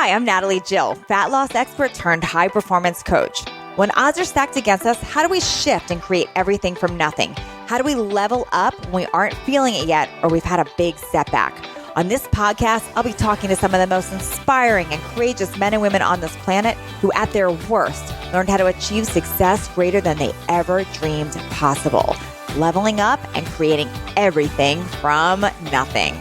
Hi, I'm Natalie Jill, fat loss expert turned high performance coach. When odds are stacked against us, how do we shift and create everything from nothing? How do we level up when we aren't feeling it yet or we've had a big setback? On this podcast, I'll be talking to some of the most inspiring and courageous men and women on this planet who at their worst learned how to achieve success greater than they ever dreamed possible, leveling up and creating everything from nothing.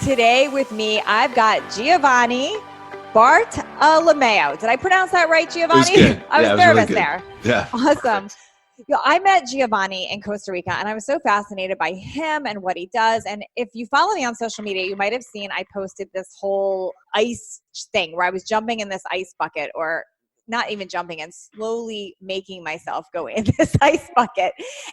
Today with me, I've got Giovanni Bartolomeo. Did I pronounce that right, Giovanni? It was good. I was nervous there. Yeah. Awesome. I met Giovanni in Costa Rica, and I was so fascinated by him and what he does. And if you follow me on social media, you might have seen I posted this whole ice thing where I was jumping in this ice bucket, or not even jumping, and slowly making myself go in this ice bucket.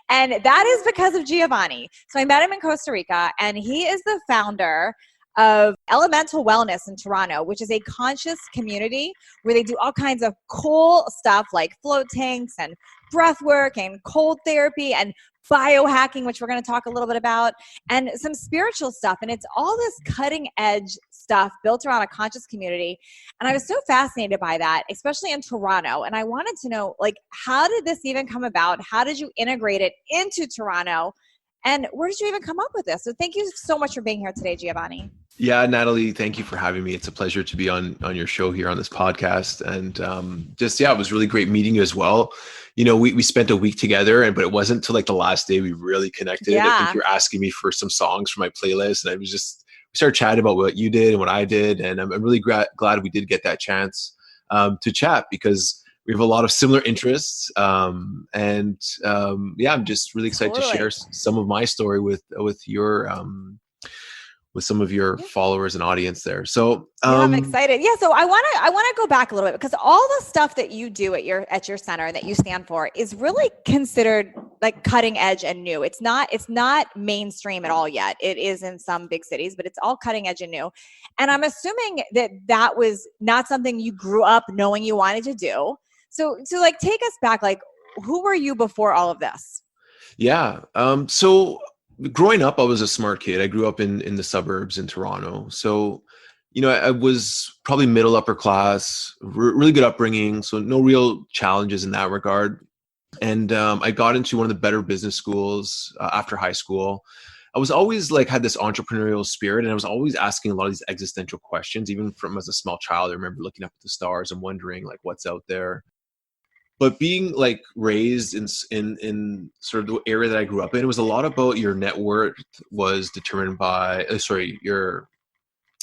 And that is because of Giovanni. So I met him in Costa Rica, and he is the founder of Elemental Wellness in Toronto, which is a conscious community where they do all kinds of cool stuff like float tanks and breath work and cold therapy and biohacking, which we're going to talk a little bit about, and some spiritual stuff. And it's all this cutting edge stuff built around a conscious community. And I was so fascinated by that, especially in Toronto. And I wanted to know, like, how did this even come about? How did you integrate it into Toronto? And where did you even come up with this? So thank you so much for being here today, Giovanni. Yeah, Natalie, thank you for having me. It's a pleasure to be on your show here on this podcast. And it was really great meeting you as well. You know, we spent a week together, but it wasn't until like the last day we really connected. Yeah. I think you're asking me for some songs for my playlist, and we started chatting about what you did and what I did. And I'm really glad we did get that chance to chat, because we have a lot of similar interests. I'm just really excited to share some of my story with your with some of your followers and audience there. So I'm excited. Yeah. So I want to go back a little bit, because all the stuff that you do at your center that you stand for is really considered like cutting edge and new. It's not mainstream at all yet. It is in some big cities, but it's all cutting edge and new. And I'm assuming that was not something you grew up knowing you wanted to do. So like, take us back, like, who were you before all of this? Yeah. So growing up, I was a smart kid. I grew up in the suburbs in Toronto. So, you know, I was probably middle upper class, really good upbringing. So no real challenges in that regard. And I got into one of the better business schools after high school. I was always had this entrepreneurial spirit, and I was always asking a lot of these existential questions, even from as a small child. I remember looking up at the stars and wondering what's out there. But being raised in sort of the area that I grew up in, it was a lot about your net worth was determined by, your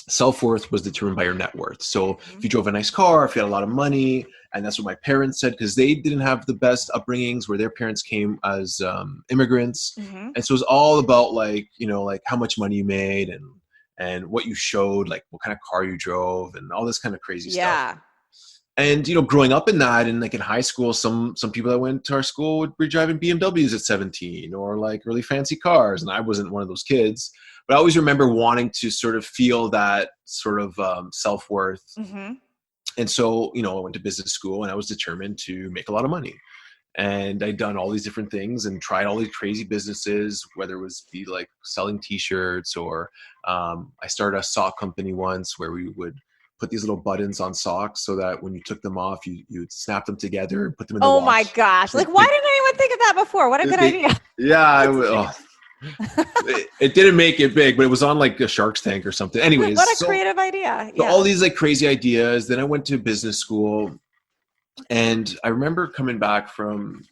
self-worth was determined by your net worth. So if you drove a nice car, if you had a lot of money, and that's what my parents said, because they didn't have the best upbringings, where their parents came as immigrants. Mm-hmm. And so it was all about how much money you made and what you showed, what kind of car you drove and all this kind of crazy stuff. And, growing up in that, and in high school, some people that went to our school would be driving BMWs at 17 or really fancy cars. And I wasn't one of those kids, but I always remember wanting to sort of feel that sort of self-worth. Mm-hmm. And so, I went to business school, and I was determined to make a lot of money. And I'd done all these different things and tried all these crazy businesses, whether it was selling t-shirts, or I started a sock company once where we would put these little buttons on socks so that when you took them off, you would snap them together and put them in the wash. Oh my gosh. Why didn't anyone think of that before? What a good idea. Yeah. It didn't make it big, but it was on a Shark's Tank or something. Anyways. What a creative idea. So all these crazy ideas. Then I went to business school, and I remember coming back from,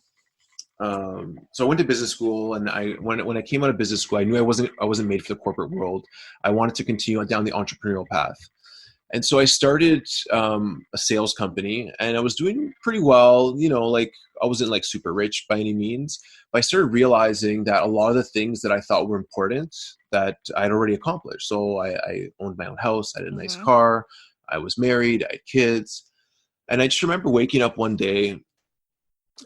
so I went to business school, and when I came out of business school, I knew I wasn't made for the corporate world. I wanted to continue down the entrepreneurial path. And so I started a sales company, and I was doing pretty well. I wasn't super rich by any means, but I started realizing that a lot of the things that I thought were important that I'd already accomplished. So I owned my own house, I had a nice car, I was married, I had kids. And I just remember waking up one day,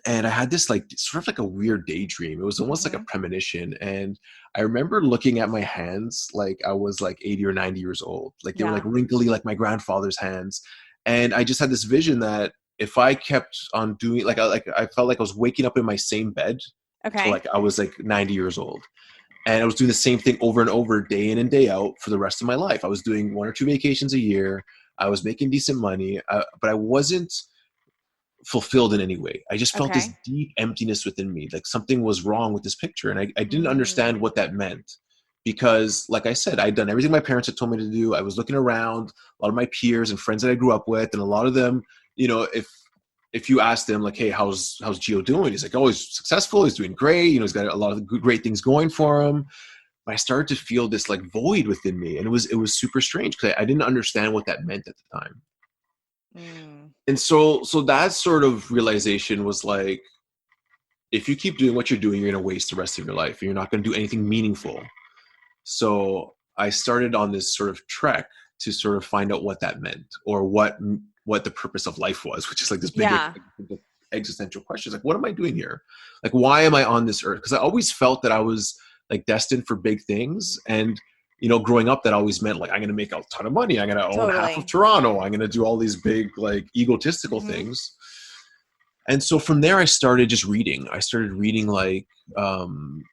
and I had this sort of a weird daydream. It was almost like a premonition. And I remember looking at my hands like I was 80 or 90 years old. They were wrinkly, like my grandfather's hands. And I just had this vision that if I kept on doing, I felt like I was waking up in my same bed. Okay. So I was 90 years old. And I was doing the same thing over and over, day in and day out, for the rest of my life. I was doing 1 or 2 vacations a year. I was making decent money, but I wasn't fulfilled in any way. I just felt this Okay. deep emptiness within me. Like something was wrong with this picture. And I didn't understand what that meant, because like I said, I'd done everything my parents had told me to do. I was looking around a lot of my peers and friends that I grew up with. And a lot of them, you know, if you ask them like, hey, how's Gio doing? He's like, oh, he's successful. He's doing great. You know, he's got a lot of great things going for him. But I started to feel this like void within me. And it was super strange because I didn't understand what that meant at the time. And so that sort of realization was like, if you keep doing what you're doing, you're going to waste the rest of your life. And you're not going to do anything meaningful. So I started on this sort of trek to sort of find out what that meant, or what the purpose of life was, which is like this big existential question. Like, what am I doing here? Like, why am I on this earth? Because I always felt that I was like destined for big things. And, you know, growing up, that always meant like, I'm going to make a ton of money. I'm going to own half of Toronto. I'm going to do all these big, like egotistical things. And so from there, I started just reading. I started reading like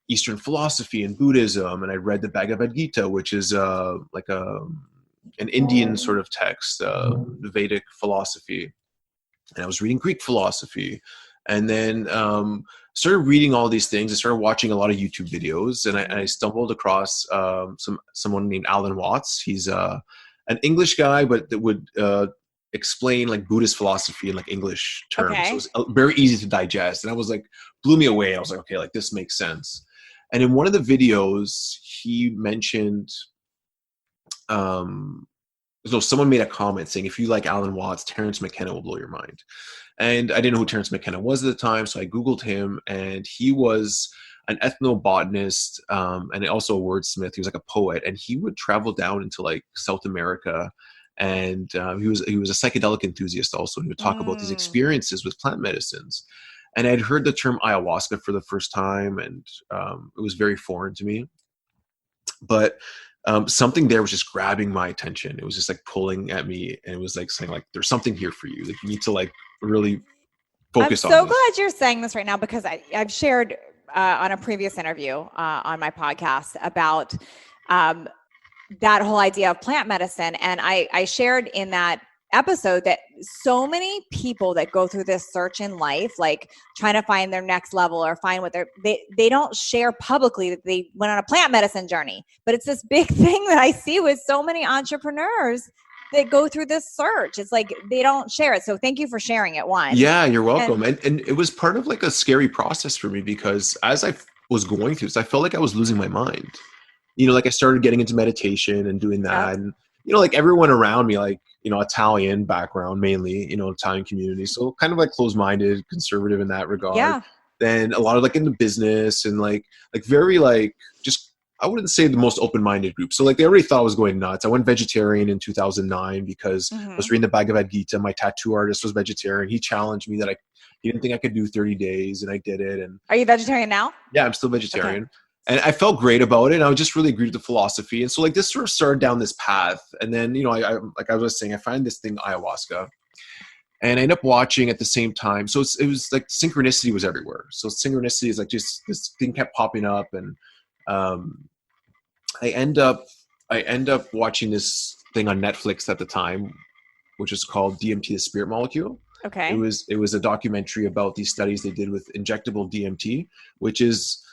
Eastern philosophy and Buddhism. And I read the Bhagavad Gita, which is like an Indian sort of text, the Vedic philosophy. And I was reading Greek philosophy. And then started reading all these things. I started watching a lot of YouTube videos, and I stumbled across someone named Alan Watts. He's an English guy, but that would explain like Buddhist philosophy in like English terms. So it was very easy to digest. And I was like, blew me away. I was like, okay, like this makes sense. And in one of the videos, he mentioned, so someone made a comment saying, if you like Alan Watts, Terence Mckenna will blow your mind. And I didn't know who Terence Mckenna was at the time, so I Googled him, and he was an ethnobotanist and also a wordsmith. He was like a poet, and he would travel down into like South America, and he was a psychedelic enthusiast also. He would talk about these experiences with plant medicines. And I'd heard the term ayahuasca for the first time, and it was very foreign to me. But something there was just grabbing my attention. It was just like pulling at me, and it was like saying like, there's something here for you. Like, you need to like really focus on this. I'm so glad you're saying this right now, because I've shared on a previous interview on my podcast about that whole idea of plant medicine. And I shared in that episode that so many people that go through this search in life, like trying to find their next level or find what they don't share publicly that they went on a plant medicine journey. But it's this big thing that I see with so many entrepreneurs that go through this search. It's like they don't share it. So thank you for sharing it. One. Yeah, you're welcome. And it was part of like a scary process for me, because as I was going through this, I felt like I was losing my mind. You know, like I started getting into meditation and doing that. And, you know, like everyone around me, like, you know, Italian background, mainly, you know, Italian community. So kind of like closed-minded, conservative in that regard. Yeah. Then a lot of like in the business and like very like just, I wouldn't say the most open-minded group. So like they already thought I was going nuts. I went vegetarian in 2009 because I was reading the Bhagavad Gita. My tattoo artist was vegetarian. He challenged me that he didn't think I could do 30 days, and I did it. And are you vegetarian now? Yeah, I'm still vegetarian. Okay. And I felt great about it. And I just really agreed with the philosophy. And so like this sort of started down this path. And then, you know, I like I was saying, I find this thing ayahuasca, and I end up watching at the same time. So it was like synchronicity was everywhere. So synchronicity is like just this thing kept popping up, and I end up watching this thing on Netflix at the time, which is called DMT, the Spirit Molecule. Okay. It was a documentary about these studies they did with injectable DMT, which is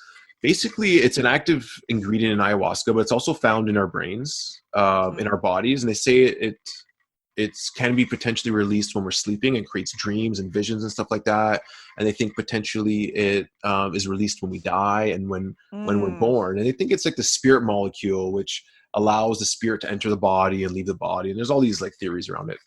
basically it's an active ingredient in ayahuasca, but it's also found in our brains, in our bodies. And they say it can be potentially released when we're sleeping and creates dreams and visions and stuff like that. And they think potentially it is released when we die and when we're born. And they think it's like the spirit molecule, which allows the spirit to enter the body and leave the body. And there's all these like theories around it.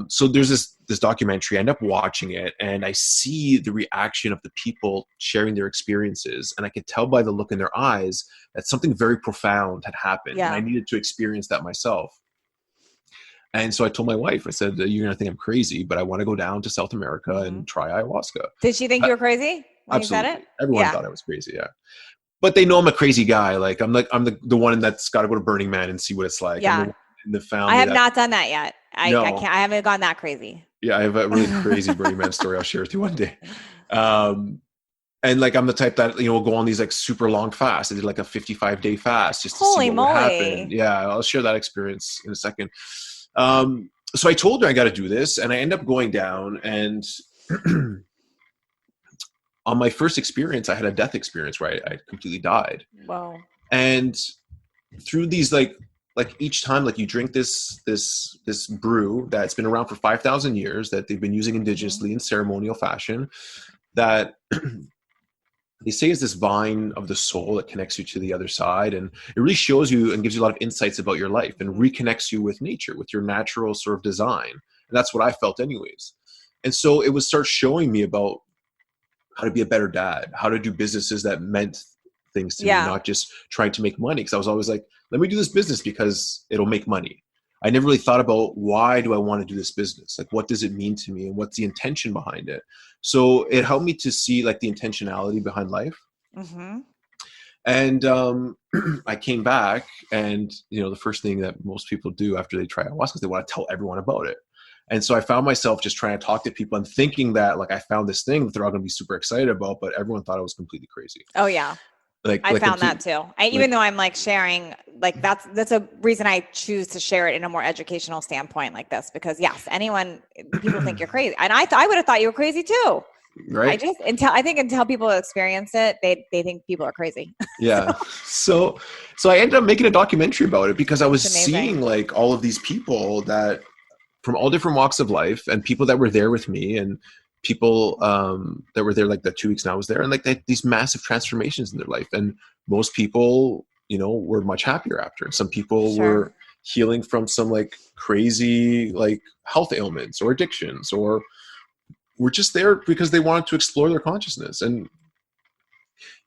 So there's this documentary. I end up watching it, and I see the reaction of the people sharing their experiences. And I could tell by the look in their eyes that something very profound had happened. Yeah. And I needed to experience that myself. And so I told my wife, I said, you're going to think I'm crazy, but I want to go down to South America and try ayahuasca. Did she think you were crazy when absolutely. You said it? Everyone thought I was crazy. Yeah. But they know I'm a crazy guy. Like I'm the one that's got to go to Burning Man and see what it's like. Yeah. In the family. I have not done that yet. I can't, I haven't gone that crazy. Yeah. I have a really crazy Burning Man story I'll share with you one day. And like, I'm the type that, will go on these like super long fasts. I did like a 55-day fast just to Holy see what would moly. happen. Yeah. I'll share that experience in a second. So I told her I got to do this, and I end up going down, and on my first experience, I had a death experience where I completely died. Wow. And through these, like each time, like you drink this brew that's been around for 5,000 years, that they've been using indigenously in ceremonial fashion, that they say is this vine of the soul that connects you to the other side. And it really shows you and gives you a lot of insights about your life and reconnects you with nature, with your natural sort of design. And that's what I felt anyways. And so it would start showing me about how to be a better dad, how to do businesses that meant things to me, not just trying to make money. Because I was always like, let me do this business because it'll make money. I never really thought about, why do I want to do this business? Like, what does it mean to me, and what's the intention behind it? So it helped me to see like the intentionality behind life. Mm-hmm. And I came back, and the first thing that most people do after they try ayahuasca is they want to tell everyone about it. And so I found myself just trying to talk to people and thinking that like I found this thing that they're all going to be super excited about, but everyone thought I was completely crazy. Oh yeah. I found that too. Even though I'm like sharing, like that's a reason I choose to share it in a more educational standpoint like this, because yes, people think you're crazy. And I would have thought you were crazy too. Right. Until people experience it, they think people are crazy. Yeah. So I ended up making a documentary about it, because I was seeing like all of these people that from all different walks of life, and people that were there with me, and people that were there like the 2 weeks now I was there, and like these massive transformations in their life. And most people, were much happier after. And some people were healing from some like crazy like health ailments or addictions, or were just there because they wanted to explore their consciousness. And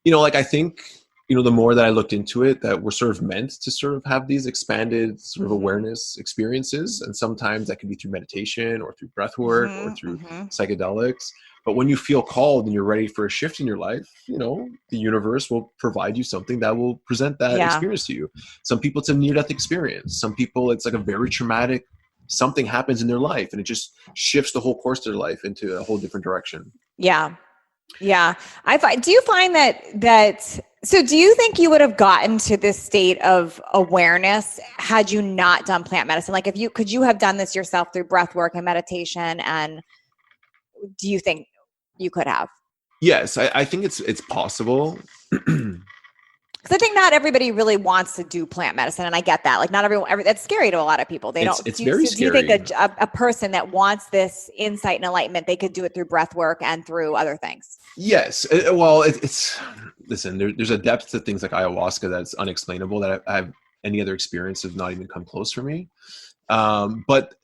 like I think the more that I looked into it, that we're sort of meant to sort of have these expanded sort of awareness experiences. And sometimes that can be through meditation or through breath work or through psychedelics. But when you feel called and you're ready for a shift in your life, the universe will provide you something that will present that experience to you. Some people, it's a near-death experience. Some people, it's like a very traumatic, something happens in their life and it just shifts the whole course of their life into a whole different direction. Yeah. Yeah. Do you find so do you think you would have gotten to this state of awareness had you not done plant medicine? Like could you have done this yourself through breath work and meditation? And do you think you could have? Yes, I think it's possible. Because I think not everybody really wants to do plant medicine, and I get that. Like not everyone, that's scary to a lot of people. It's very scary. Do you think a person that wants this insight and enlightenment, they could do it through breath work and through other things? Yes. Well, listen, there's a depth to things like ayahuasca that's unexplainable, that I have any other experience has not even come close for me. But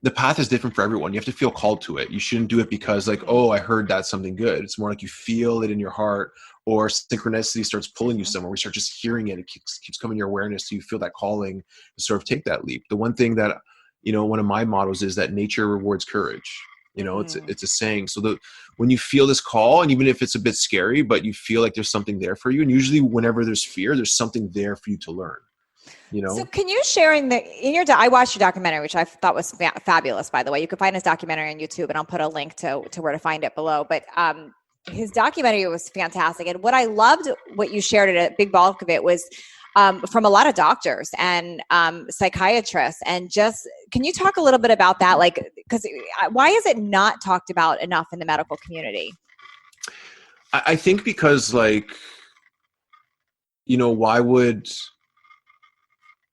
the path is different for everyone. You have to feel called to it. You shouldn't do it because like, oh, I heard that's something good. It's more like you feel it in your heart, or synchronicity starts pulling you somewhere. We start just hearing it. It keeps coming to your awareness. So you feel that calling to sort of take that leap. The one thing that, one of my mottos is that nature rewards courage. It's a saying. So when you feel this call, and even if it's a bit scary, but you feel like there's something there for you. And usually whenever there's fear, there's something there for you to learn. So can you share I watched your documentary, which I thought was fabulous, by the way. You can find his documentary on YouTube, and I'll put a link to where to find it below. But his documentary was fantastic. And what I loved, what you shared, a big bulk of it was from a lot of doctors and psychiatrists. And just, can you talk a little bit about that? Like, because why is it not talked about enough in the medical community? I think because like, why would...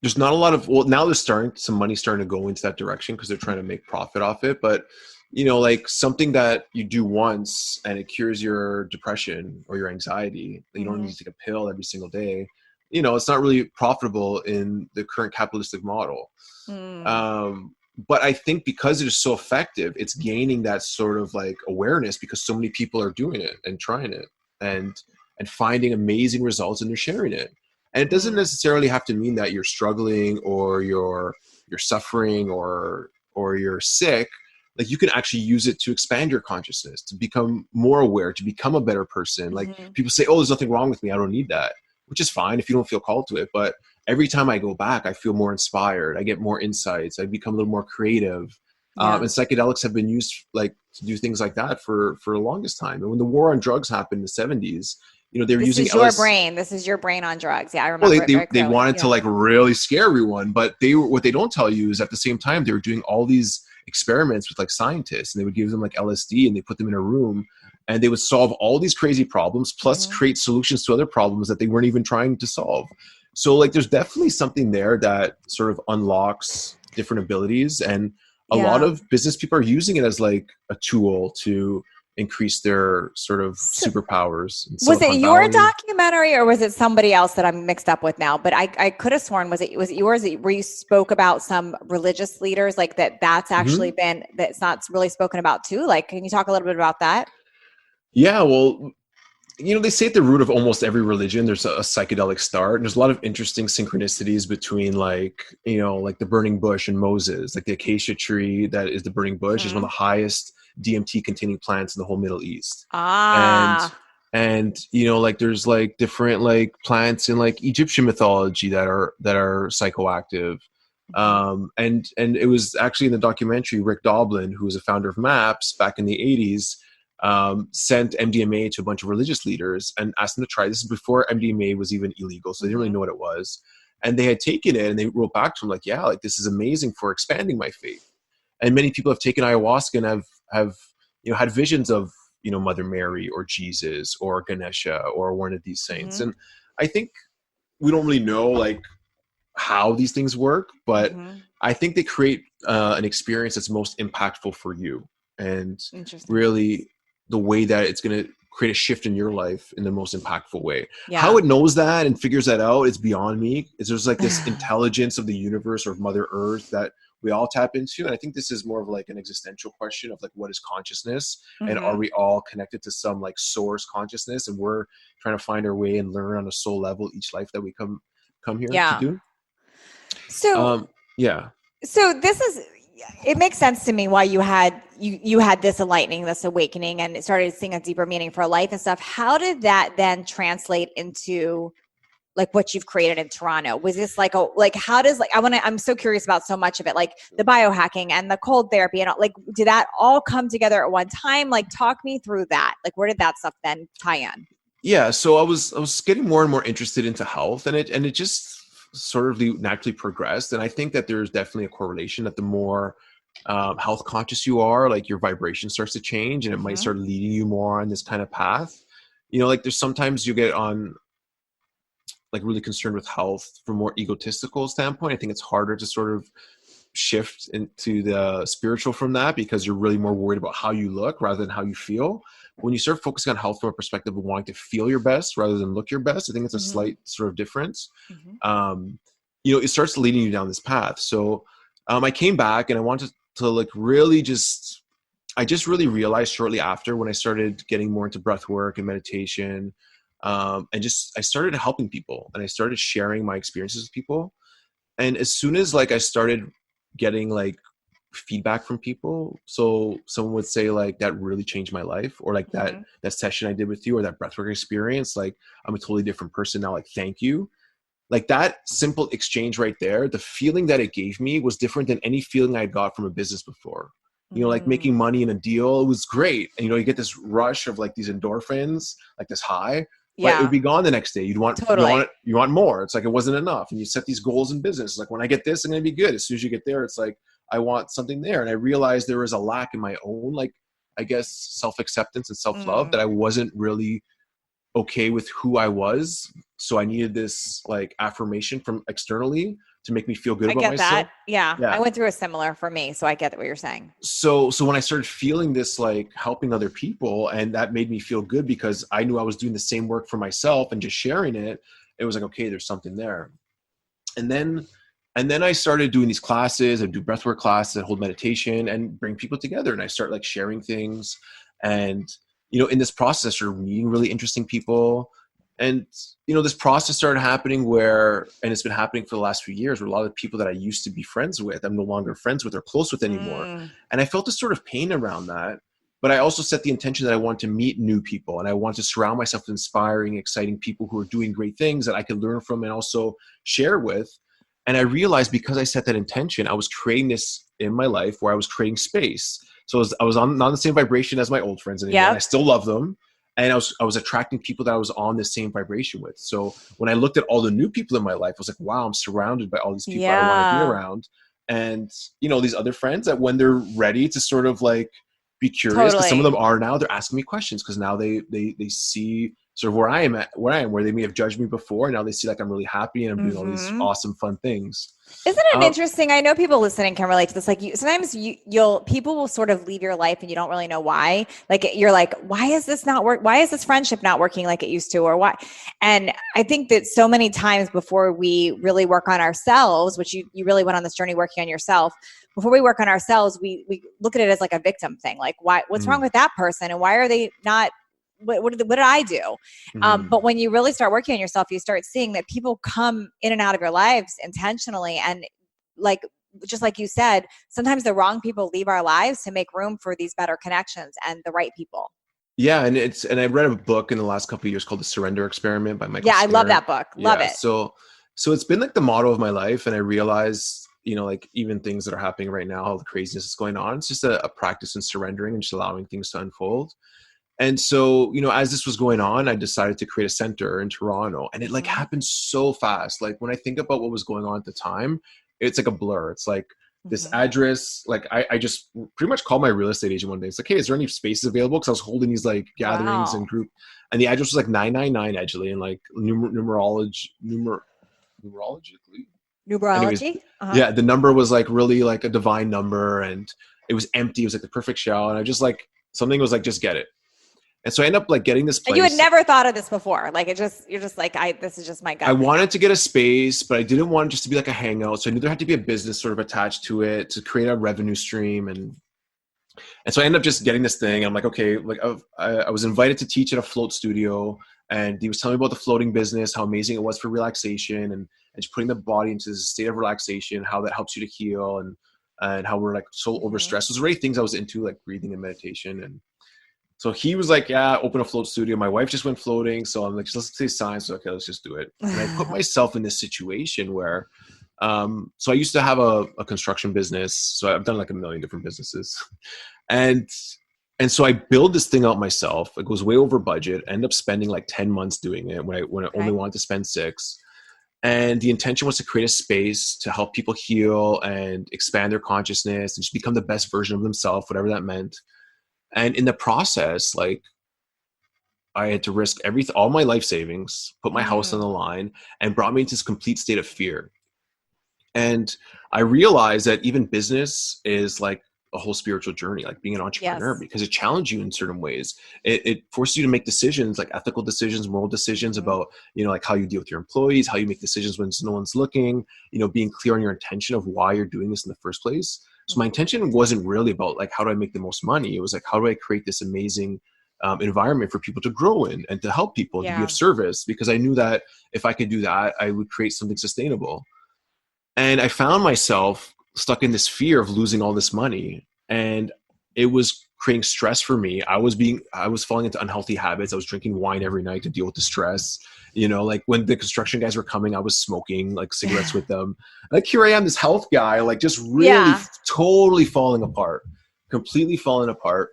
There's not a lot of, now there's some money starting to go into that direction because they're trying to make profit off it. But, like something that you do once and it cures your depression or your anxiety, you don't need to take a pill every single day. It's not really profitable in the current capitalistic model. But I think because it is so effective, it's gaining that sort of like awareness because so many people are doing it and trying it and finding amazing results, and they're sharing it. And it doesn't necessarily have to mean that you're struggling or you're suffering or you're sick. Like you can actually use it to expand your consciousness, to become more aware, to become a better person. Like people say, oh, there's nothing wrong with me. I don't need that, which is fine if you don't feel called to it. But every time I go back, I feel more inspired. I get more insights. I become a little more creative. And psychedelics have been used like to do things like that for the longest time. And when the war on drugs happened in the 70s, they were using This is your brain. This is your brain on drugs. Yeah, I remember it very they clearly. wanted to like really scare everyone, but what they don't tell you is at the same time, they were doing all these experiments with like scientists, and they would give them like LSD and they put them in a room and they would solve all these crazy problems, plus create solutions to other problems that they weren't even trying to solve. So like, there's definitely something there that sort of unlocks different abilities. And a lot of business people are using it as like a tool to increase their sort of superpowers. Was it your documentary or was it somebody else that I'm mixed up with now? But I could have sworn, was it yours where you spoke about some religious leaders, like that's actually been, that's not really spoken about too? Like, can you talk a little bit about that? Yeah, well, they say at the root of almost every religion, there's a psychedelic start. And there's a lot of interesting synchronicities between like, like the burning bush and Moses, like the acacia tree that is the burning bush is one of the highest DMT containing plants in the whole Middle East. And like there's like different like plants in like Egyptian mythology that are psychoactive. And it was actually in the documentary, Rick Doblin, who was a founder of MAPS back in the 80s, sent MDMA to a bunch of religious leaders and asked them to try this before MDMA was even illegal. So they didn't really know what it was. And they had taken it and they wrote back to him like, yeah, like this is amazing for expanding my faith. And many people have taken ayahuasca and have had visions of, Mother Mary or Jesus or Ganesha or one of these saints. And I think we don't really know like how these things work, but I think they create an experience that's most impactful for you. And really the way that it's going to create a shift in your life in the most impactful way. How it knows that and figures that out, it's beyond me. There's like this intelligence of the universe or of Mother Earth that we all tap into. And I think this is more of like an existential question of like, what is consciousness? And are we all connected to some like source consciousness? And we're trying to find our way and learn on a soul level each life that we come here to do. So, so this is, it makes sense to me why you had this enlightening, this awakening, and it started seeing a deeper meaning for life and stuff. How did that then translate into like what you've created in Toronto? Was this like how does like, I'm so curious about so much of it, like the biohacking and the cold therapy and like, did that all come together at one time? Like talk me through that. Like where did that stuff then tie in? Yeah. So I was getting more and more interested into health and it just sort of naturally progressed. And I think that there's definitely a correlation that the more health conscious you are, like your vibration starts to change and it might start leading you more on this kind of path. Like there's sometimes you get on like really concerned with health from a more egotistical standpoint. I think it's harder to sort of shift into the spiritual from that because you're really more worried about how you look rather than how you feel. When you start focusing on health from a perspective of wanting to feel your best rather than look your best, I think it's a slight sort of difference. It starts leading you down this path. So I came back and I wanted to like really I just really realized shortly after when I started getting more into breath work and meditation, and I started helping people and I started sharing my experiences with people. And as soon as like I started getting like feedback from people, so someone would say like that really changed my life, or like that session I did with you or that breathwork experience, like I'm a totally different person now, like thank you. Like that simple exchange right there, the feeling that it gave me was different than any feeling I got from a business before. Like making money in a deal, it was great. And you get this rush of like these endorphins, like this high, but it would be gone the next day. You want more. It's like it wasn't enough. And you set these goals in business. Like when I get this, I'm going to be good. As soon as you get there, it's like, I want something there. And I realized there was a lack in my own, like, I guess, self-acceptance and self-love that I wasn't really okay with who I was. So I needed this like affirmation from externally to make me feel good about myself. I get that. Yeah. I went through a similar for me. So I get what you're saying. So when I started feeling this, like helping other people, and that made me feel good because I knew I was doing the same work for myself and just sharing it, it was like, okay, there's something there. And then I started doing these classes. I do breathwork classes and hold meditation and bring people together. And I start like sharing things. And, in this process, I started meeting really interesting people. And, this process started happening and it's been happening for the last few years, where a lot of the people that I used to be friends with, I'm no longer friends with or close with anymore. And I felt this sort of pain around that. But I also set the intention that I want to meet new people and I want to surround myself with inspiring, exciting people who are doing great things that I can learn from and also share with. And I realized because I set that intention, I was creating this in my life where I was creating space. So I was on not the same vibration as my old friends anymore. Yep. I still love them. And I was attracting people that I was on the same vibration with. So when I looked at all the new people in my life, I was like, wow, I'm surrounded by all these people I want to be around. And, these other friends that when they're ready to sort of like be curious, because some of them are now, they're asking me questions because now they see sort of where I am, where they may have judged me before. And now they see like I'm really happy and I'm doing all these awesome, fun things. Isn't it interesting? I know people listening can relate to this. Like sometimes people will sort of leave your life and you don't really know why. Like you're like, why is this not work? Why is this friendship not working like it used to, or why? And I think that so many times before we really work on ourselves, which you really went on this journey working on yourself, before we work on ourselves, we look at it as like a victim thing. Like what's wrong with that person? And why are they not, what did I do? But when you really start working on yourself, you start seeing that people come in and out of your lives intentionally. And like, just like you said, sometimes the wrong people leave our lives to make room for these better connections and the right people. Yeah. And I read a book in the last couple of years called The Surrender Experiment by Michael Singer. I love that book. Love it. So it's been like the motto of my life. And I realized, like even things that are happening right now, all the craziness that's going on, it's just a practice in surrendering and just allowing things to unfold. And so, as this was going on, I decided to create a center in Toronto, and it like happened so fast. Like when I think about what was going on at the time, it's like a blur. It's like this address, like I just pretty much called my real estate agent one day. It's like, hey, is there any spaces available? Cause I was holding these like gatherings and group, and the address was like 999 Edgeley, and like numerologically. Anyways, yeah, the number was like really like a divine number, and it was empty. It was like the perfect shell. And I just like, something was like, just get it. And so I ended up like getting this place. And you had never thought of this before. Like you're just like, this is just my gut. I wanted to get a space, but I didn't want it just to be like a hangout. So I knew there had to be a business sort of attached to it to create a revenue stream. And so I ended up just getting this thing. I'm like, okay, like I was invited to teach at a float studio, and he was telling me about the floating business, how amazing it was for relaxation and just putting the body into this state of relaxation, how that helps you to heal, and how we're like so overstressed. Those were already things I was into, like breathing and meditation. And so he was like, yeah, open a float studio. My wife just went floating. So I'm like, let's say science. So, okay, let's just do it. And I put myself in this situation where, so I used to have a construction business. So I've done like a million different businesses. And so I build this thing out myself. It goes way over budget. I end up spending like 10 months doing it when I only wanted to spend 6. And the intention was to create a space to help people heal and expand their consciousness and just become the best version of themselves, whatever that meant. And in the process, like I had to risk all my life savings, put my house on the line, and brought me into this complete state of fear. And I realized that even business is like a whole spiritual journey, like being an entrepreneur, because it challenges you in certain ways. It forces you to make decisions, like ethical decisions, moral decisions about, like how you deal with your employees, how you make decisions when no one's looking, being clear on your intention of why you're doing this in the first place. So my intention wasn't really about like, how do I make the most money? It was like, how do I create this amazing environment for people to grow in and to help people, to be of service? Because I knew that if I could do that, I would create something sustainable. And I found myself stuck in this fear of losing all this money. And it was creating stress for me. I was falling into unhealthy habits. I was drinking wine every night to deal with the stress. Like when the construction guys were coming, I was smoking like cigarettes with them. Like here I am, this health guy, like just really totally falling apart, completely falling apart.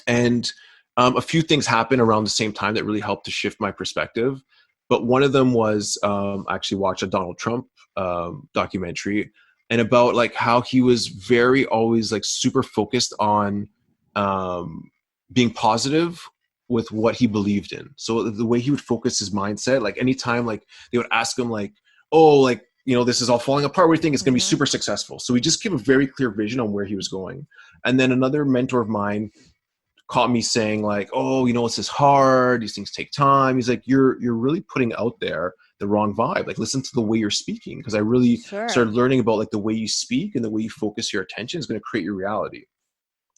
And a few things happened around the same time that really helped to shift my perspective. But one of them was I actually watched a Donald Trump documentary, and about like how he was always like super focused on being positive with what he believed in. So the way he would focus his mindset, like anytime like they would ask him like, oh, like, this is all falling apart, what do you think? It's going to be super successful. So he just gave a very clear vision on where he was going. And then another mentor of mine caught me saying like, oh, this is hard. These things take time. He's like, you're really putting out there the wrong vibe. Like listen to the way you're speaking. Cause I really started learning about like the way you speak and the way you focus your attention is going to create your reality.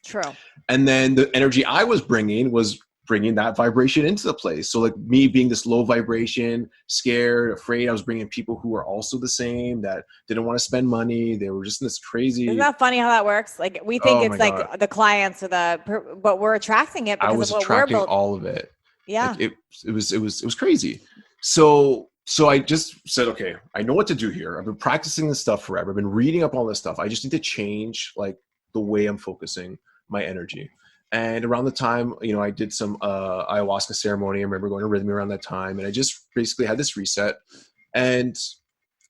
True. And then the energy I was bringing that vibration into the place. So like me being this low vibration, scared, afraid, I was bringing people who were also the same, that didn't want to spend money. They were just in this crazy. Isn't that funny how that works? Like we think it's like God. The clients or but we're attracting it because I was of what attracting we're all of it. Yeah. Like it was crazy. So So I just said, okay, I know what to do here. I've been practicing this stuff forever. I've been reading up all this stuff. I just need to change like the way I'm focusing my energy. And around the time, I did some ayahuasca ceremony. I remember going to Rhythm around that time, and I just basically had this reset. And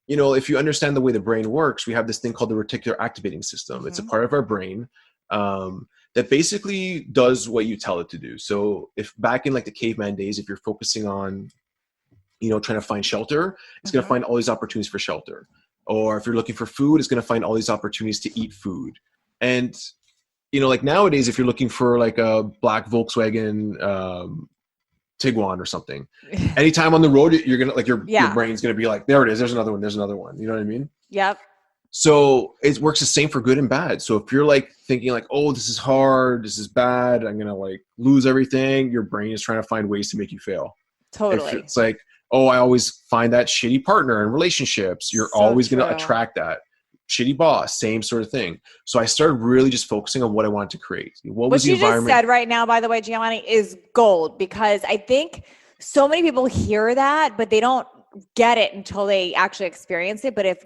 if you understand the way the brain works, we have this thing called the reticular activating system. It's a part of our brain that basically does what you tell it to do. So if back in like the caveman days, if you're focusing on, trying to find shelter, it's going to find all these opportunities for shelter. Or if you're looking for food, it's going to find all these opportunities to eat food. And, like nowadays, if you're looking for like a black Volkswagen Tiguan or something, anytime on the road, you're going to like your brain's going to be like, there it is. There's another one. There's another one. You know what I mean? Yep. So it works the same for good and bad. So if you're like thinking like, oh, this is hard, this is bad, I'm going to like lose everything. Your brain is trying to find ways to make you fail. Totally. If it's like, oh, I always find that shitty partner in relationships. You're always going to attract that. Shitty boss, same sort of thing. So I started really just focusing on what I wanted to create. What was the environment? What you just said right now, by the way, Giovanni, is gold, because I think so many people hear that, but they don't get it until they actually experience it. But if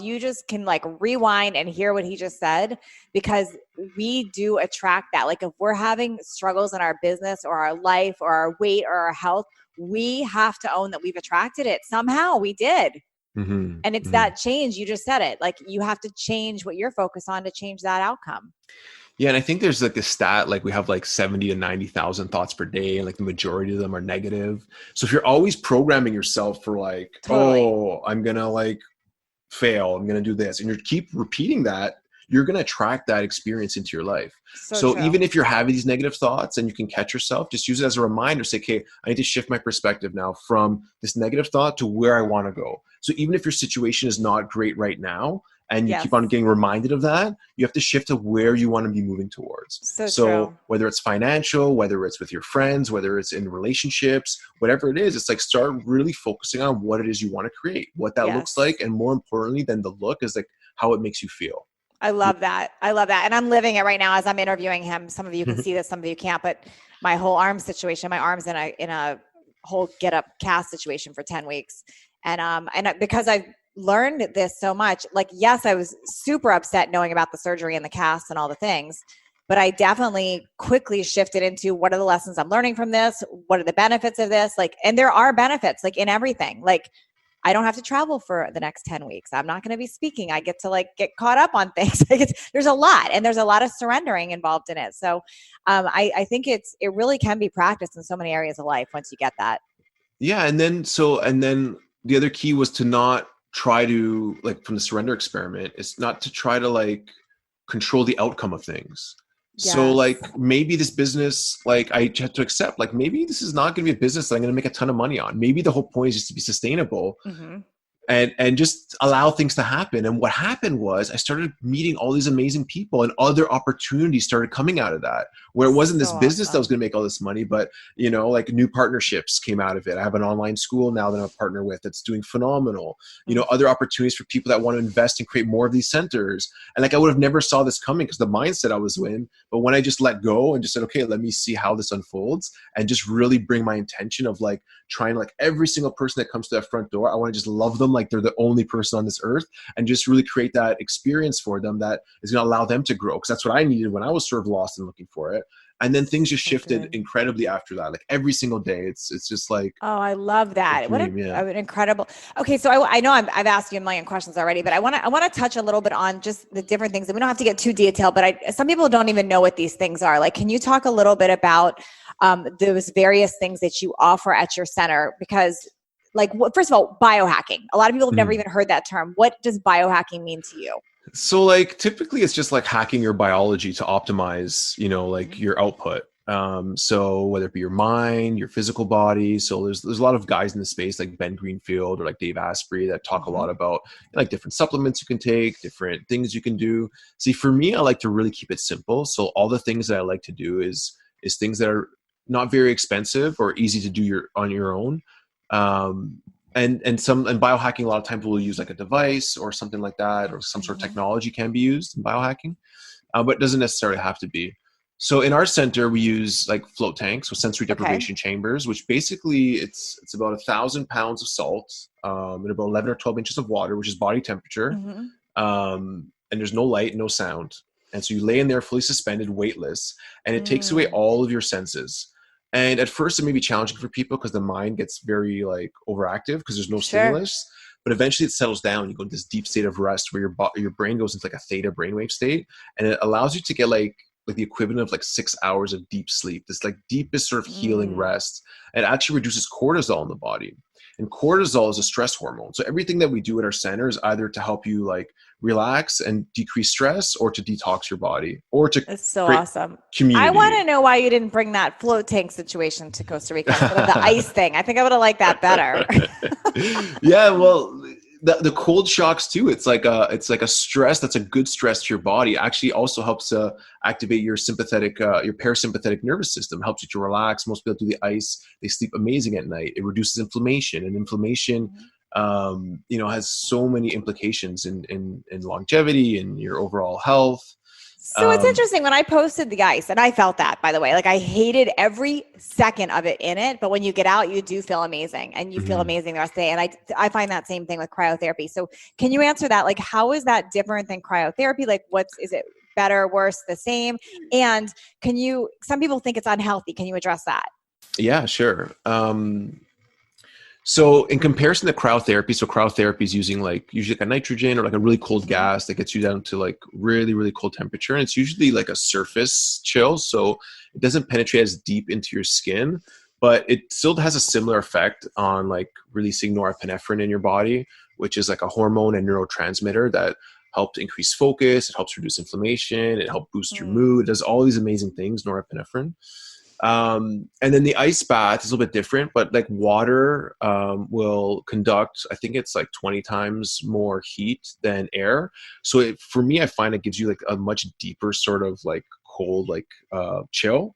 you just can like rewind and hear what he just said, because we do attract that. Like if we're having struggles in our business or our life or our weight or our health, we have to own that we've attracted it. Somehow we did. And it's that change. You just said it. Like you have to change what you're focused on to change that outcome. Yeah. And I think there's like this stat, like we have like 70 to 90,000 thoughts per day. And like the majority of them are negative. So if you're always programming yourself for like, oh, I'm going to like fail, I'm going to do this, and you keep repeating that, you're going to attract that experience into your life. So even if you're having these negative thoughts and you can catch yourself, just use it as a reminder. Say, okay, I need to shift my perspective now from this negative thought to where I want to go. So even if your situation is not great right now, and you keep on getting reminded of that, you have to shift to where you want to be moving towards. So whether it's financial, whether it's with your friends, whether it's in relationships, whatever it is, it's like start really focusing on what it is you want to create, what that looks like. And more importantly than the look is like how it makes you feel. I love that. And I'm living it right now as I'm interviewing him. Some of you can see this, some of you can't, but my whole arm situation, my arm's in a whole get up cast situation for 10 weeks. And because I've learned this so much, like, yes, I was super upset knowing about the surgery and the cast and all the things, but I definitely quickly shifted into what are the lessons I'm learning from this? What are the benefits of this? Like, and there are benefits like in everything. Like, I don't have to travel for the next 10 weeks. I'm not going to be speaking. I get to like get caught up on things. There's a lot, and there's a lot of surrendering involved in it. So I think it really can be practiced in so many areas of life once you get that. Yeah. And then the other key was to not try to, like, from the surrender experiment, is not to try to like control the outcome of things. Yes. So like maybe this business, like I had to accept, like maybe this is not going to be a business that I'm going to make a ton of money on. Maybe the whole point is just to be sustainable. And just allow things to happen. And what happened was I started meeting all these amazing people, and other opportunities started coming out of that, where it wasn't this business that was going to make all this money, but, like new partnerships came out of it. I have an online school now that I'm a partner with that's doing phenomenal, other opportunities for people that want to invest and create more of these centers. And like, I would have never saw this coming because the mindset I was in, but when I just let go and just said, okay, let me see how this unfolds, and just really bring my intention of like trying, like every single person that comes to that front door, I want to just love them like they're the only person on this earth, and just really create that experience for them that is going to allow them to grow. Because that's what I needed when I was sort of lost and looking for it. And then things just shifted incredibly after that. Like every single day, it's just like, oh, I love that. What an incredible. Okay, so I know I've asked you a million questions already, but I want to touch a little bit on just the different things. And we don't have to get too detailed, but some people don't even know what these things are. Like, can you talk a little bit about those various things that you offer at your center? Because, like, first of all, biohacking. A lot of people have never even heard that term. What does biohacking mean to you? So like typically it's just like hacking your biology to optimize, like your output. So whether it be your mind, your physical body. So there's a lot of guys in the space like Ben Greenfield or like Dave Asprey that talk a lot about like different supplements you can take, different things you can do. See, for me, I like to really keep it simple. So all the things that I like to do is things that are not very expensive or easy to do on your own. And biohacking, a lot of times we'll use like a device or something like that, or some sort of technology can be used in biohacking, but it doesn't necessarily have to be. So in our center, we use like float tanks, so sensory Okay. deprivation chambers, which basically it's about 1,000 pounds of salt, and about 11 or 12 inches of water, which is body temperature. Mm-hmm. And there's no light, no sound. And so you lay in there fully suspended, weightless, and it takes away Mm. all of your senses. And at first it may be challenging for people because the mind gets very like overactive because there's no Sure. stimulus, but eventually it settles down. You go into this deep state of rest where your brain goes into like a theta brainwave state, and it allows you to get like the equivalent of like 6 hours of deep sleep, this like deepest sort of healing rest. It actually reduces cortisol in the body. And cortisol is a stress hormone. So everything that we do at our center is either to help you like relax and decrease stress, or to detox your body, or to It's so create awesome. community. I want to know why you didn't bring that float tank situation to Costa Rica instead of the ice thing. I think I would have liked that better. Yeah, well, the cold shocks too. It's like a stress that's a good stress to your body. Actually, also helps activate your sympathetic, your parasympathetic nervous system. Helps you to relax. Most people do the ice. They sleep amazing at night. It reduces inflammation, and inflammation, has so many implications in longevity and your overall health. So it's interesting when I posted the ice, and I felt that, by the way, like I hated every second of it in it, but when you get out, you do feel amazing, and you feel amazing the rest of the day. And I find that same thing with cryotherapy. So can you answer that? Like, how is that different than cryotherapy? Like, is it better, worse, the same? And some people think it's unhealthy. Can you address that? Yeah, sure. So in comparison to cryotherapy is using like usually like a nitrogen or like a really cold gas that gets you down to like really, really cold temperature. And it's usually like a surface chill. So it doesn't penetrate as deep into your skin, but it still has a similar effect on like releasing norepinephrine in your body, which is like a hormone and neurotransmitter that helps increase focus. It helps reduce inflammation. It helps boost your mood. It does all these amazing things, norepinephrine. And then the ice bath is a little bit different, but like water will conduct, I think it's like 20 times more heat than air. So for me, I find it gives you like a much deeper sort of like cold, like chill.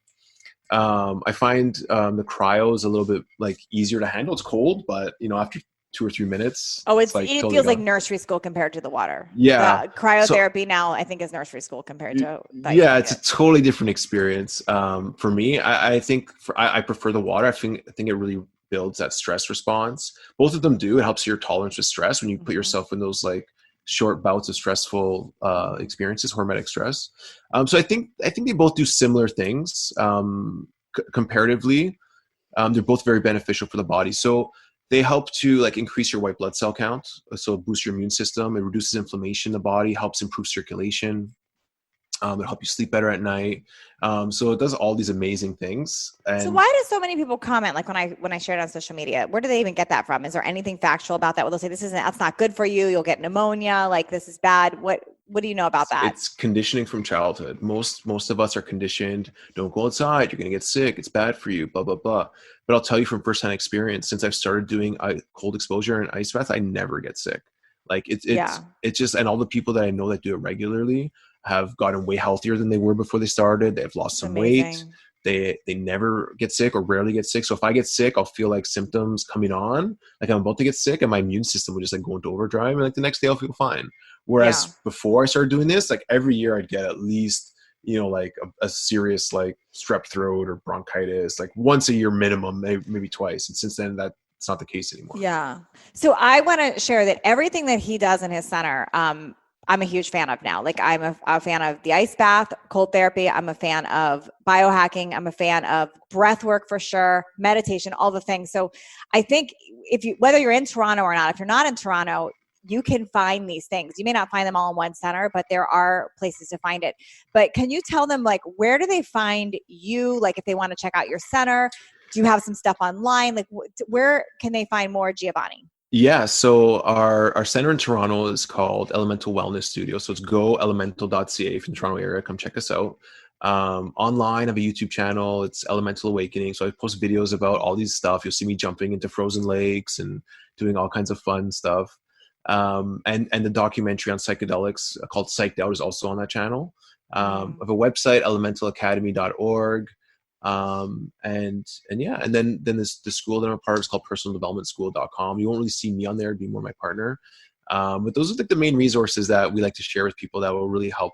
I find the cryo is a little bit like easier to handle. It's cold, but after 2 or 3 minutes, it totally feels like nursery school compared to the water. Yeah. The cryotherapy now I think is nursery school compared to it's a totally different experience. For me, I think I prefer the water. I think it really builds that stress response. Both of them do. It helps your tolerance with stress when you put yourself in those like short bouts of stressful experiences, hormetic stress. So I think they both do similar things comparatively. They're both very beneficial for the body. So they help to like increase your white blood cell count, so boost your immune system. It reduces inflammation in the body, helps improve circulation. It'll help you sleep better at night. So it does all these amazing things. And so why do so many people comment, like when I share it on social media? Where do they even get that from? Is there anything factual about that? Where they'll say that's not good for you. You'll get pneumonia. Like this is bad. What do you know about that? It's conditioning from childhood. Most of us are conditioned. Don't go outside. You're going to get sick. It's bad for you. Blah blah blah. But I'll tell you from firsthand experience. Since I've started doing cold exposure and ice baths, I never get sick. Like it's just, and all the people that I know that do it regularly have gotten way healthier than they were before they started. They've lost some weight. They never get sick or rarely get sick. So if I get sick, I'll feel like symptoms coming on, like I'm about to get sick, and my immune system will just like go into overdrive, and like the next day I'll feel fine. Whereas before I started doing this, like every year I'd get at least, like a serious like strep throat or bronchitis, like once a year minimum, maybe twice. And since then that's not the case anymore. Yeah. So I want to share that everything that he does in his center, I'm a huge fan of now. Like I'm a fan of the ice bath, cold therapy. I'm a fan of biohacking. I'm a fan of breath work for sure, meditation, all the things. So I think whether you're in Toronto or not, if you're not in Toronto, you can find these things. You may not find them all in one center, but there are places to find it. But can you tell them, like, where do they find you? Like, if they want to check out your center, do you have some stuff online? Like, where can they find more Giovanni? Yeah, so our center in Toronto is called Elemental Wellness Studio. So it's goelemental.ca. If you're in the Toronto area, come check us out. Online, I have a YouTube channel. It's Elemental Awakening. So I post videos about all these stuff. You'll see me jumping into frozen lakes and doing all kinds of fun stuff. And the documentary on psychedelics called Psyched Out is also on that channel. I have a website, elementalacademy.org. And then the school that I'm a part of is called personaldevelopmentschool.com. You won't really see me on there, be more my partner. But those are like the main resources that we like to share with people that will really help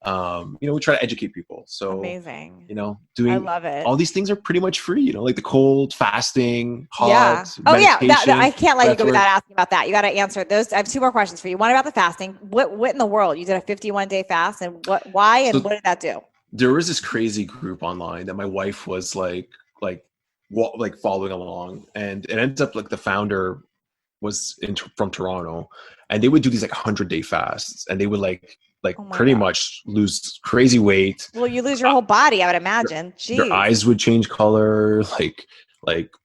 We try to educate people. So amazing. I doing love it. all these things are pretty much free, like the cold, fasting, hot, yeah. Oh meditation. yeah. I can't let you go without asking about that. You got to answer those. I have two more questions for you. One about the fasting. What in the world? You did a 51-day fast, and why, and what did that do? There was this crazy group online that my wife was like following along, and it ends up like the founder was from Toronto, and they would do these like 100-day fasts, and they would like pretty much lose crazy weight. Well, you lose your whole body, I would imagine. Their eyes would change color, like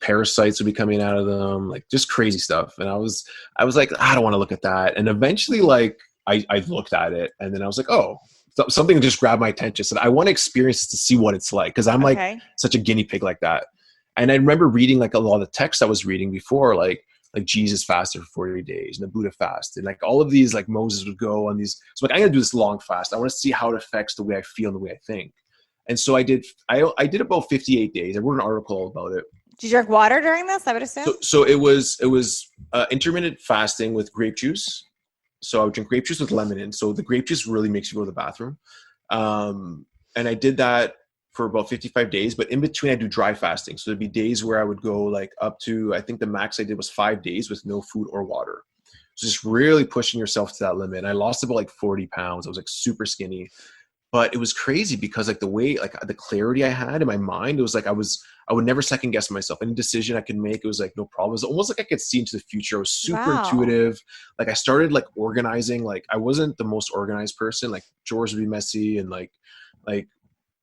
parasites would be coming out of them, like just crazy stuff. And I was like, I don't want to look at that. And eventually, like I looked at it, and then I was like, oh, something just grabbed my attention. So I want to experience it to see what it's like, because I'm like such a guinea pig like that. And I remember reading like a lot of the texts I was reading before, like Jesus fasted for 40 days and the Buddha fasted, and like all of these, like Moses would go on these. So like, I'm gonna do this long fast. I want to see how it affects the way I feel and the way I think. And so I did about 58 days. I wrote an article about it. Did you drink water during this? I would assume. So it was intermittent fasting with grape juice. So I would drink grape juice with lemon in. So the grape juice really makes you go to the bathroom. And I did that for about 55 days, but in between I do dry fasting. So there'd be days where I would go like up to, I think the max I did was 5 days with no food or water. So just really pushing yourself to that limit. And I lost about like 40 pounds. I was like super skinny, but it was crazy because like the way, like the clarity I had in my mind, it was like I would never second guess myself. Any decision I could make, it was like no problem. It was almost like I could see into the future. I was super intuitive. Like I started like organizing. Like I wasn't the most organized person. Like drawers would be messy, and like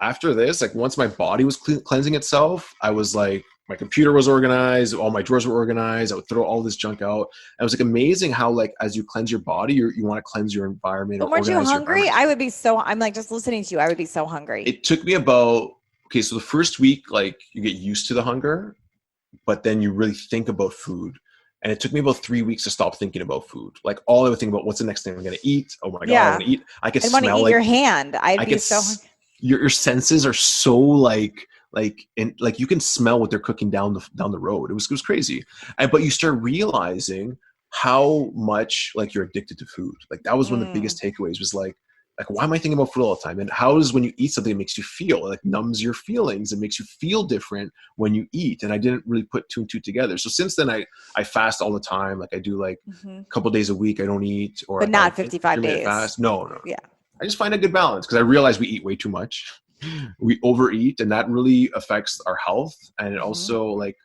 after this, like once my body was cleansing itself, I was like, my computer was organized, all my drawers were organized. I would throw all this junk out. And it was like amazing how like as you cleanse your body, you want to cleanse your environment. But weren't you hungry? I'm like just listening to you. I would be so hungry. It took me about, so the first week, like you get used to the hunger, but then you really think about food. And it took me about 3 weeks to stop thinking about food. Like all I would think about, what's the next thing I'm going to eat? Oh my God, I want to eat. I could smell want to eat your hand. I'd be so hungry. Your senses are so like you can smell what they're cooking down the road. It was crazy. But you start realizing how much like you're addicted to food. Like that was one of the biggest takeaways, was like why am I thinking about food all the time? And how is when you eat something, it makes you feel, it like numbs your feelings. It makes you feel different when you eat. And I didn't really put two and two together. So since then I fast all the time. Like I do like a couple days a week I don't eat, or but not 55 days. Fast. No. Yeah. I just find a good balance, because I realize we eat way too much. We overeat, and that really affects our health. And it also like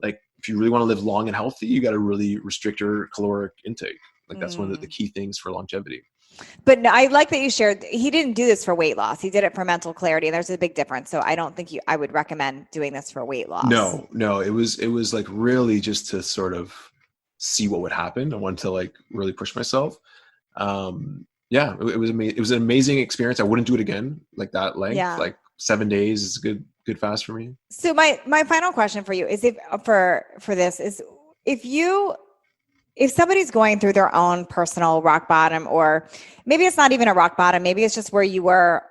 if you really want to live long and healthy, you got to really restrict your caloric intake. Like that's one of the key things for longevity. But no, I like that you shared, he didn't do this for weight loss. He did it for mental clarity. And there's a big difference. So I don't think I would recommend doing this for weight loss. No, it was like really just to sort of see what would happen. I wanted to like really push myself. Yeah, it was amazing. It was an amazing experience. I wouldn't do it again, like that length. Yeah. Like 7 days is a good fast for me. So my final question for you is if somebody's going through their own personal rock bottom, or maybe it's not even a rock bottom, maybe it's just where you were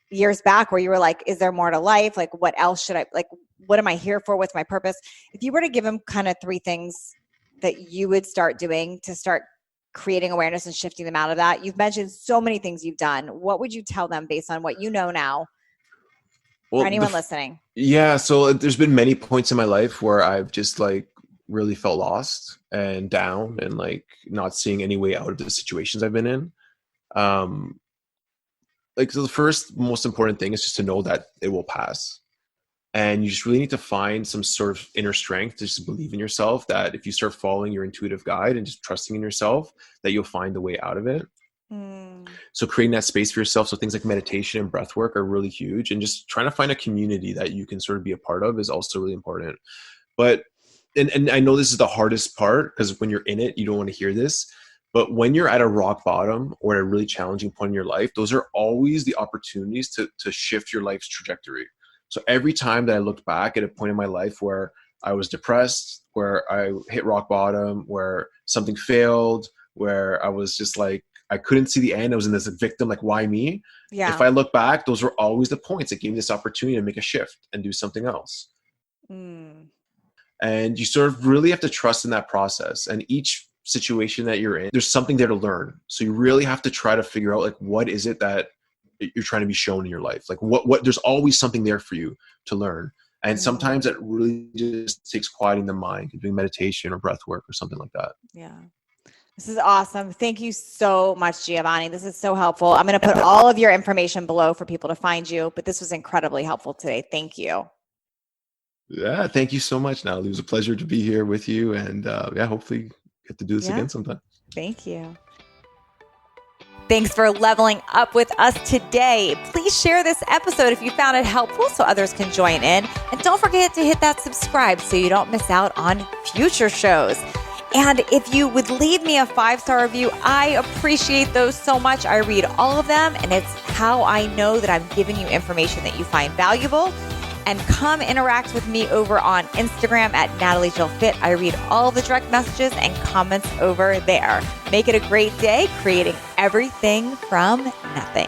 years back, where you were like, is there more to life? Like, what else should I, like, what am I here for? What's my purpose? If you were to give them kind of 3 things that you would start doing to start creating awareness and shifting them out of that, you've mentioned so many things you've done. What would you tell them based on what you know now? For anyone listening? Yeah. So there's been many points in my life where I've just like really felt lost and down, and like not seeing any way out of the situations I've been in. So the first most important thing is just to know that it will pass. And you just really need to find some sort of inner strength to just believe in yourself, that if you start following your intuitive guide and just trusting in yourself, that you'll find a way out of it. So creating that space for yourself. So things like meditation and breath work are really huge. And just trying to find a community that you can sort of be a part of is also really important. But, and I know this is the hardest part, because when you're in it, you don't want to hear this. But when you're at a rock bottom or at a really challenging point in your life, those are always the opportunities to shift your life's trajectory. So every time that I looked back at a point in my life where I was depressed, where I hit rock bottom, where something failed, where I was just like, I couldn't see the end. I was in this victim, like, why me? Yeah. If I look back, those were always the points that gave me this opportunity to make a shift and do something else. And you sort of really have to trust in that process. And each situation that you're in, there's something there to learn. So you really have to try to figure out, like, what is it that you're trying to be shown in your life. Like what there's always something there for you to learn. And sometimes that really just takes quieting the mind, doing meditation or breath work or something like that. Yeah. This is awesome. Thank you so much, Giovanni. This is so helpful. I'm going to put all of your information below for people to find you, but this was incredibly helpful today. Thank you. Yeah. Thank you so much, Natalie. It was a pleasure to be here with you. And hopefully get to do this again sometime. Thank you. Thanks for leveling up with us today. Please share this episode if you found it helpful so others can join in. And don't forget to hit that subscribe so you don't miss out on future shows. And if you would leave me a 5-star review, I appreciate those so much. I read all of them, and it's how I know that I'm giving you information that you find valuable. And come interact with me over on Instagram at NatalieJillFit. I read all the direct messages and comments over there. Make it a great day, creating everything from nothing.